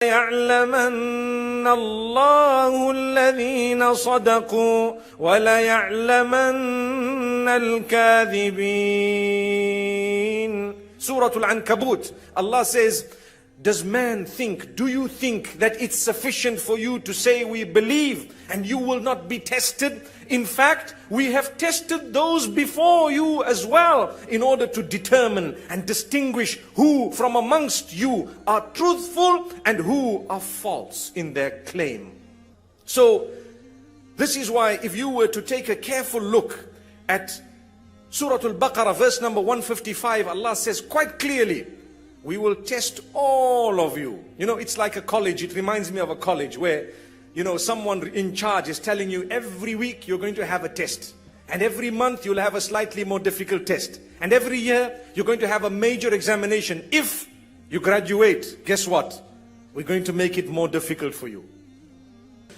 يعلمن الله الذين صدقوا وليعلمن الكاذبين. Surah Al-Ankabut, Allah says, does man think, do you think that it's sufficient for you to say we believe and you will not be tested? In fact, we have tested those before you as well in order to determine and distinguish who from amongst you are truthful and who are false in their claim. So, this is why if you were to take a careful look at Surah Al-Baqarah verse number 155, Allah says quite clearly, we will test all of you. You know, it's like a college. It reminds me of a college where, you know, someone in charge is telling you every week you're going to have a test. And every month you'll have a slightly more difficult test. And every year you're going to have a major examination. If you graduate, guess what? We're going to make it more difficult for you.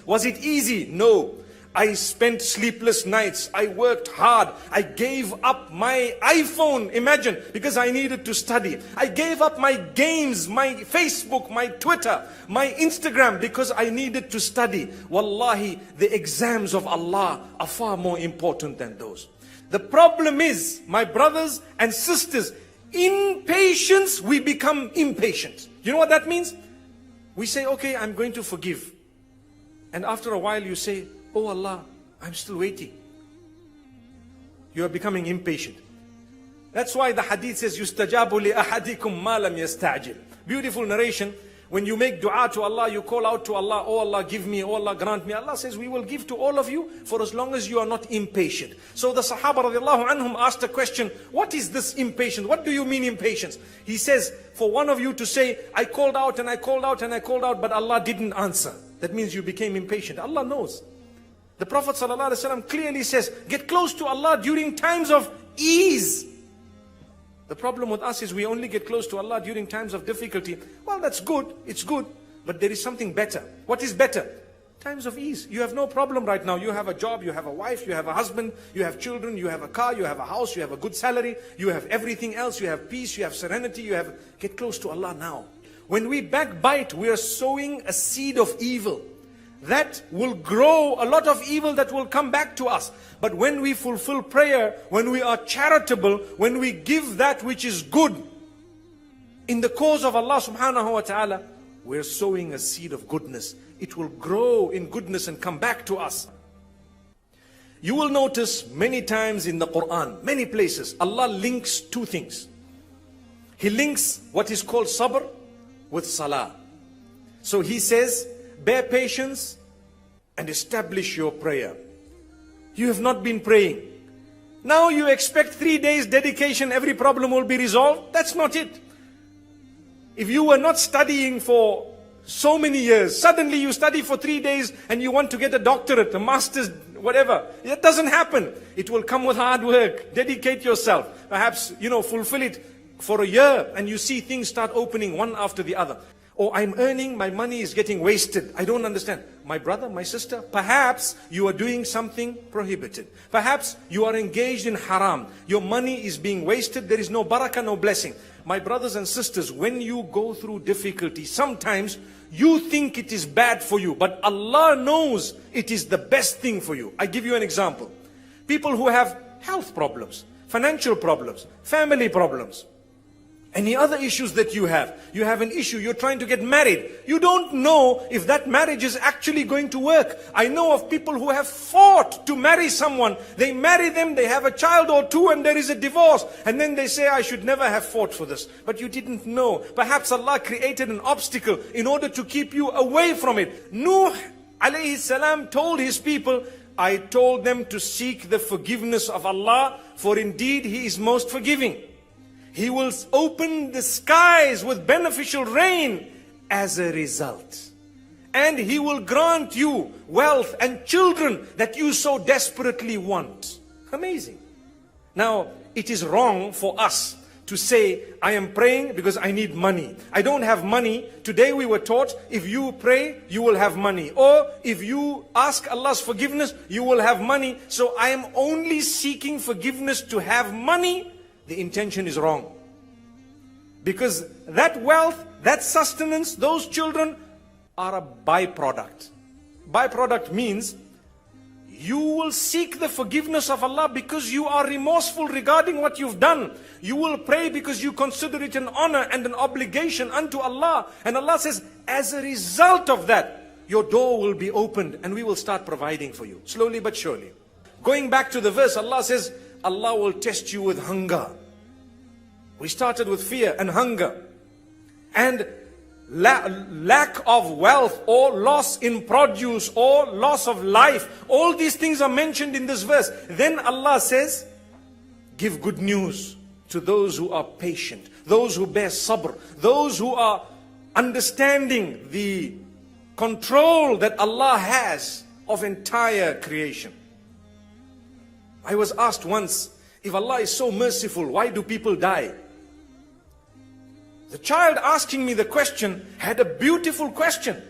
Was it easy? No. I spent sleepless nights. I worked hard. I gave up my iPhone, imagine, because I needed to study. I gave up my games, my Facebook, my Twitter, my Instagram, because I needed to study. Wallahi, the exams of Allah are far more important than those. The problem is, my brothers and sisters, in patience we become impatient. You know what that means? We say, okay, I'm going to forgive. And after a while you say, oh Allah, I'm still waiting. You are becoming impatient. That's why the hadith says, يُسْتَجَابُ لِأَحَدِكُمْ مَا لَمْ يَسْتَعْجِلْ. Beautiful narration. When you make dua to Allah, you call out to Allah, oh Allah, give me, oh Allah, grant me. Allah says, we will give to all of you for as long as you are not impatient. So the Sahaba radiallahu anhum asked a question, what is this impatience? What do you mean impatience? He says, for one of you to say, I called out and I called out and I called out, but Allah didn't answer. That means you became impatient. Allah knows. The Prophet ﷺ clearly says, get close to Allah during times of ease. The problem with us is we only get close to Allah during times of difficulty. Well, that's good, it's good, but there is something better. What is better? Times of ease. You have no problem right now. You have a job, you have a wife, you have a husband, you have children, you have a car, you have a house, you have a good salary, you have everything else, you have peace, you have serenity, you have... Get close to Allah now. When we backbite, we are sowing a seed of evil. That will grow a lot of evil that will come back to us. But when we fulfill prayer, when we are charitable, when we give that which is good in the cause of Allah subhanahu wa ta'ala, we're sowing a seed of goodness. It will grow in goodness and come back to us. You will notice many times in the Quran, many places, Allah links two things. He links what is called sabr with salah. So He says, bear patience and establish your prayer. You have not been praying. Now you expect 3 days dedication, every problem will be resolved. That's not it. If you were not studying for so many years, suddenly you study for 3 days and you want to get a doctorate, a master's, whatever. It doesn't happen. It will come with hard work. Dedicate yourself. Perhaps, fulfill it for a year and you see things start opening one after the other. Oh, I'm earning, my money is getting wasted. I don't understand. My brother, my sister, perhaps you are doing something prohibited. Perhaps you are engaged in haram. Your money is being wasted. There is no barakah, no blessing. My brothers and sisters, when you go through difficulty, sometimes you think it is bad for you, but Allah knows it is the best thing for you. I give you an example. People who have health problems, financial problems, family problems, any other issues that you have an issue, you're trying to get married. You don't know if that marriage is actually going to work. I know of people who have fought to marry someone. They marry them, they have a child or two and there is a divorce. And then they say, I should never have fought for this. But you didn't know. Perhaps Allah created an obstacle in order to keep you away from it. Nuh alayhi salam told his people, I told them to seek the forgiveness of Allah, for indeed He is most forgiving. He will open the skies with beneficial rain as a result. And He will grant you wealth and children that you so desperately want. Amazing. Now, it is wrong for us to say, I am praying because I need money. I don't have money. Today we were taught, if you pray, you will have money. Or if you ask Allah's forgiveness, you will have money. So I am only seeking forgiveness to have money. The intention is wrong. Because that wealth, that sustenance, those children, are a byproduct. Byproduct means you will seek the forgiveness of Allah because you are remorseful regarding what you've done. You will pray because you consider it an honor and an obligation unto Allah. And Allah says, as a result of that, your door will be opened and we will start providing for you. Slowly but surely. Going back to the verse, Allah says, Allah will test you with hunger. We started with fear and hunger. And lack of wealth or loss in produce or loss of life. All these things are mentioned in this verse. Then Allah says, give good news to those who are patient, those who bear sabr, those who are understanding the control that Allah has of entire creation. I was asked once, if Allah is so merciful, why do people die? The child asking me the question had a beautiful question.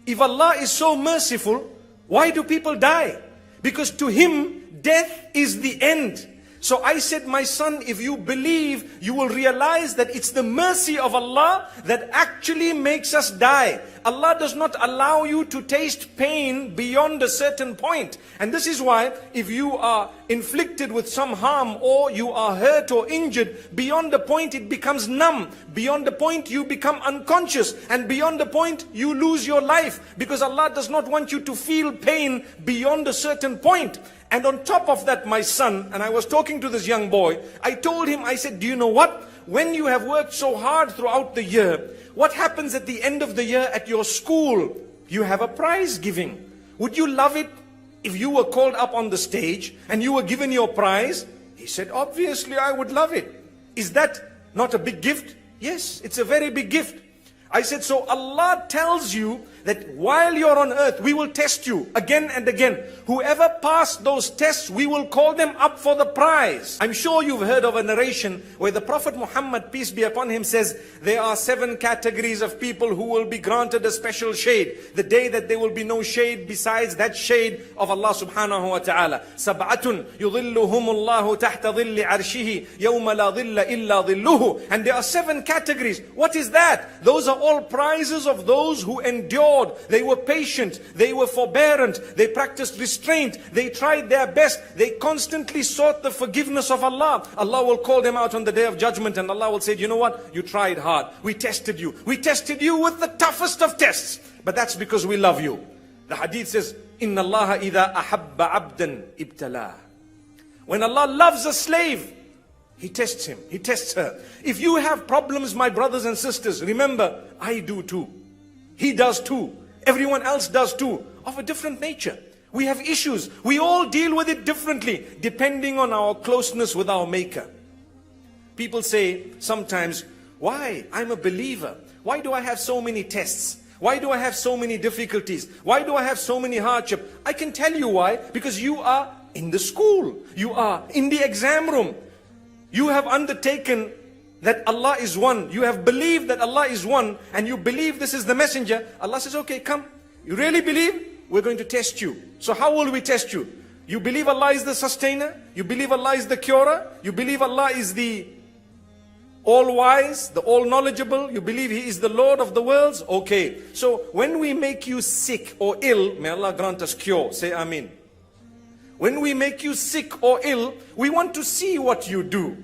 If Allah is so merciful, why do people die? Because to Him, death is the end. So I said, my son, if you believe, you will realize that it's the mercy of Allah that actually makes us die. Allah does not allow you to taste pain beyond a certain point. And this is why if you are inflicted with some harm or you are hurt or injured, beyond the point it becomes numb. Beyond the point you become unconscious. And beyond the point you lose your life. Because Allah does not want you to feel pain beyond a certain point. And on top of that, my son, and I was talking to this young boy, I told him, I said, do you know what? When you have worked so hard throughout the year, what happens at the end of the year at your school? You have a prize giving. Would you love it if you were called up on the stage and you were given your prize? He said, obviously I would love it. Is that not a big gift? Yes, it's a very big gift. I said, so Allah tells you that while you're on earth, we will test you again and again. Whoever passed those tests, we will call them up for the prize. I'm sure you've heard of a narration where the Prophet Muhammad, peace be upon him, says, there are 7 categories of people who will be granted a special shade. The day that there will be no shade besides that shade of Allah subhanahu wa ta'ala. سَبْعَةٌ يُظِلُّهُمُ اللَّهُ تَحْتَ ظِلِّ عَرْشِهِ يَوْمَ لَا ظِلَّ إِلَّا ظِلُّهُ. And there are 7 categories. What is that? Those are all prizes of those who endured. They were patient, they were forbearant, they practiced restraint, they tried their best, they constantly sought the forgiveness of Allah. Allah will call them out on the day of judgment and Allah will say, you know what? You tried hard. We tested you. We tested you with the toughest of tests. But that's because we love you. The hadith says, Inna Allah idha ahabba abdan ibtalah. When Allah loves a slave, He tests him, He tests her. If you have problems, my brothers and sisters, remember, I do too. He does too. Everyone else does too. Of a different nature. We have issues. We all deal with it differently, depending on our closeness with our Maker. People say sometimes, why? I'm a believer. Why do I have so many tests? Why do I have so many difficulties? Why do I have so many hardship? I can tell you why. Because you are in the school. You are in the exam room. You have undertaken that Allah is one. You have believed that Allah is one, and you believe this is the messenger. Allah says, okay, come. You really believe? We're going to test you. So how will we test you? You believe Allah is the sustainer? You believe Allah is the curer? You believe Allah is the all-wise, the all-knowledgeable? You believe He is the Lord of the worlds? Okay. So when we make you sick or ill, may Allah grant us cure. Say Ameen. When we make you sick or ill, we want to see what you do.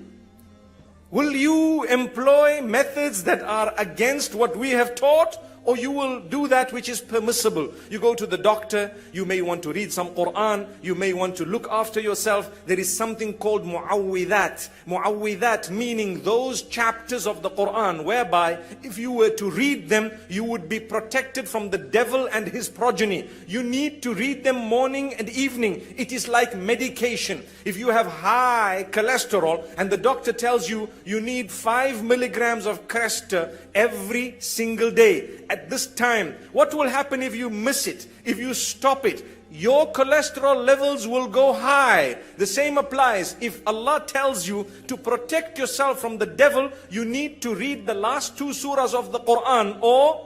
Will you employ methods that are against what we have taught? Or you will do that which is permissible. You go to the doctor, you may want to read some Quran, you may want to look after yourself. There is something called mu'awwidat. Mu'awwidat meaning those chapters of the Quran whereby if you were to read them, you would be protected from the devil and his progeny. You need to read them morning and evening. It is like medication. If you have high cholesterol and the doctor tells you, you need 5 milligrams of Crestor every single day. At this time, what will happen if you miss it? If you stop it? Your cholesterol levels will go high. The same applies. If Allah tells you to protect yourself from the devil, you need to read the last 2 surahs of the Quran, or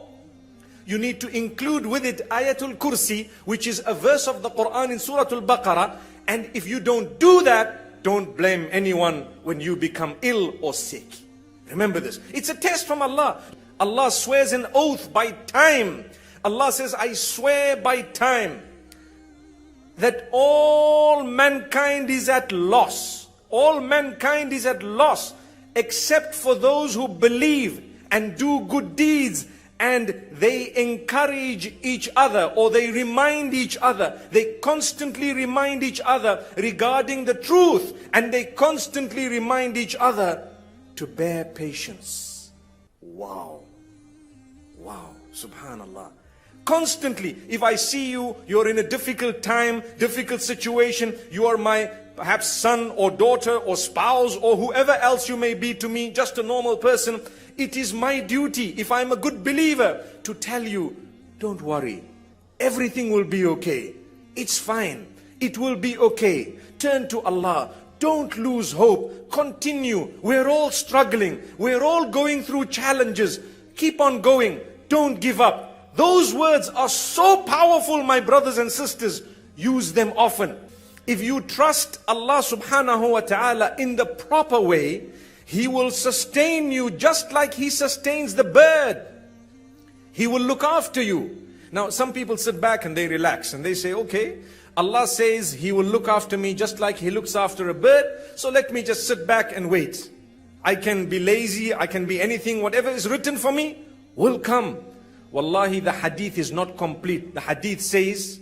you need to include with it Ayatul Kursi, which is a verse of the Quran in Surah Al-Baqarah. And if you don't do that, don't blame anyone when you become ill or sick. Remember this. It's a test from Allah. Allah swears an oath by time. Allah says, I swear by time that all mankind is at loss. All mankind is at loss except for those who believe and do good deeds, and they encourage each other, or they remind each other. They constantly remind each other regarding the truth, and they constantly remind each other to bear patience. Wow. Wow. Subhanallah. Constantly, if I see you, you're in a difficult time, difficult situation, you are my perhaps son or daughter or spouse or whoever else you may be to me, just a normal person, it is my duty, if I'm a good believer, to tell you, don't worry, everything will be okay. It's fine. It will be okay. Turn to Allah. Don't lose hope. Continue. We're all struggling. We're all going through challenges. Keep on going. Don't give up. Those words are so powerful, my brothers and sisters. Use them often. If you trust Allah subhanahu wa ta'ala in the proper way, He will sustain you just like He sustains the bird. He will look after you. Now, some people sit back and they relax and they say, okay, Allah says He will look after me just like He looks after a bird, so let me just sit back and wait. I can be lazy, I can be anything, whatever is written for me will come. Wallahi, the hadith is not complete. The hadith says,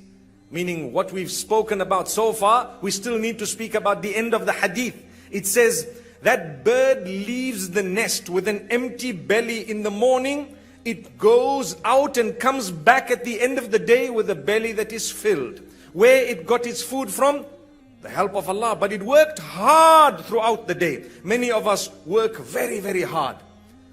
meaning what we've spoken about so far, we still need to speak about the end of the hadith. It says, that bird leaves the nest with an empty belly in the morning. It goes out and comes back at the end of the day with a belly that is filled. Where it got its food from? The help of Allah. But it worked hard throughout the day. Many of us work very, very hard.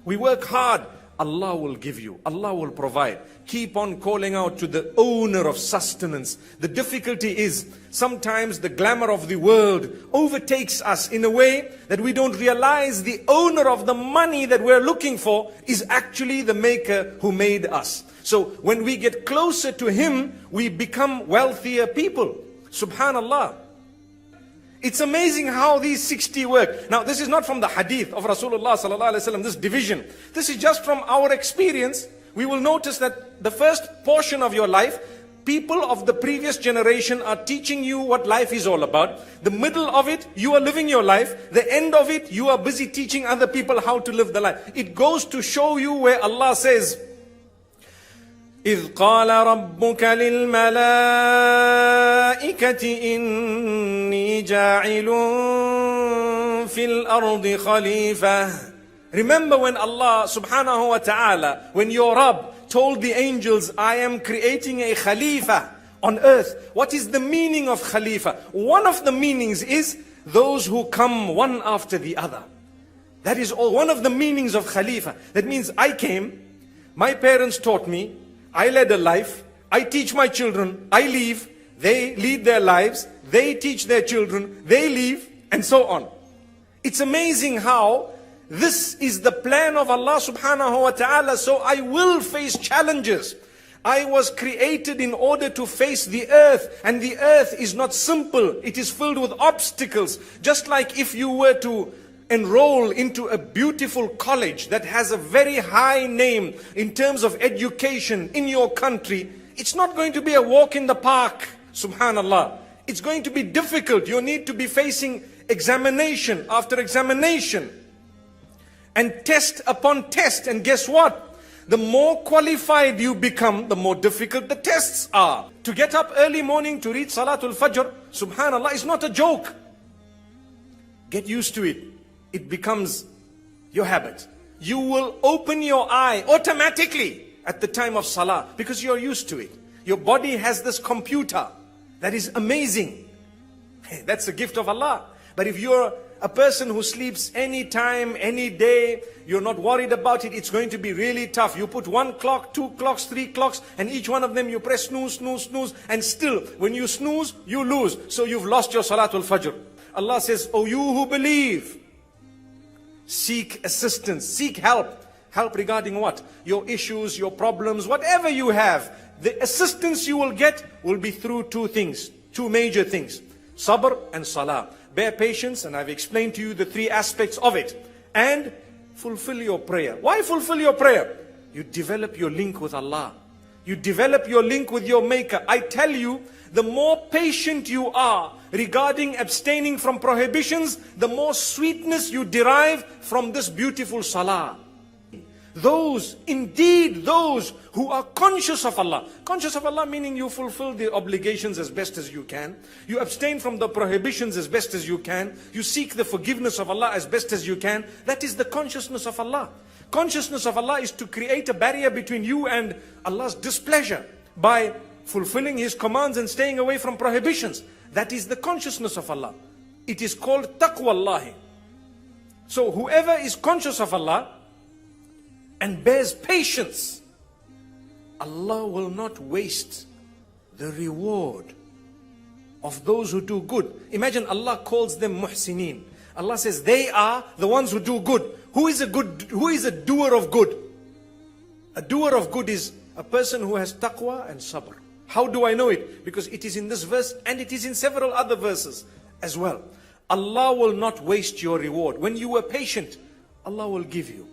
We work hard. Allah will give you. Allah will provide. Keep on calling out to the owner of sustenance. The difficulty is sometimes the glamour of the world overtakes us in a way that we don't realize the owner of the money that we're looking for is actually the maker who made us. So when we get closer to Him, we become wealthier people. Subhanallah. It's amazing how these 60 work. Now, this is not from the hadith of Rasulullah sallallahu alaihi wasallam, this division. This is just from our experience. We will notice that the first portion of your life, people of the previous generation are teaching you what life is all about. The middle of it, you are living your life. The end of it, you are busy teaching other people how to live the life. It goes to show you where Allah says, إِذْ قَالَ رَبُّكَ لِلْمَلَائِكَةِ إِنِّي جَاعِلٌ فِي الْأَرْضِ خَلِيفَةً. Remember when Allah subhanahu wa ta'ala, when your Rabb told the angels, I am creating a Khalifa on earth. What is the meaning of Khalifa? One of the meanings is those who come one after the other. That is all. One of the meanings of Khalifa. That means I came, my parents taught me, I led a life, I teach my children, I leave, they lead their lives, they teach their children, they leave, and so on. It's amazing how this is the plan of Allah subhanahu wa ta'ala. So I will face challenges. I was created in order to face the earth, and the earth is not simple. It is filled with obstacles. Just like if you were to enroll into a beautiful college that has a very high name in terms of education in your country, it's not going to be a walk in the park, subhanallah. It's going to be difficult. You need to be facing examination after examination and test upon test. And guess what? The more qualified you become, the more difficult the tests are. To get up early morning to read Salatul Fajr, subhanallah, is not a joke. Get used to it. It becomes your habit. You will open your eye automatically at the time of Salah because you're used to it. Your body has this computer that is amazing. That's a gift of Allah. But if you're a person who sleeps any time, any day, you're not worried about it, it's going to be really tough. You put 1 clock, 2 clocks, 3 clocks, and each one of them you press snooze, snooze, snooze, and still, when you snooze, you lose. So you've lost your Salatul Fajr. Allah says, oh, you who believe, seek assistance, seek help. Help regarding what? Your issues, your problems, whatever you have. The assistance you will get will be through two things, two major things. Sabr and salah. Bear patience, and I've explained to you the three aspects of it. And fulfill your prayer. Why fulfill your prayer? You develop your link with Allah. You develop your link with your maker. I tell you, the more patient you are regarding abstaining from prohibitions, the more sweetness you derive from this beautiful salah. Indeed those who are conscious of Allah meaning you fulfill the obligations as best as you can, you abstain from the prohibitions as best as you can, you seek the forgiveness of Allah as best as you can. That is the consciousness of Allah. Consciousness of Allah is to create a barrier between you and Allah's displeasure by fulfilling His commands and staying away from prohibitions. That is the consciousness of Allah. It is called taqwallahi. So whoever is conscious of Allah and bears patience, Allah will not waste the reward of those who do good. Imagine Allah calls them muhsineen. Allah says they are the ones who do good. Who is a doer of good? A doer of good is a person who has taqwa and sabr. How do I know it? Because it is in this verse and it is in several other verses as well. Allah will not waste your reward. When you were patient, Allah will give you.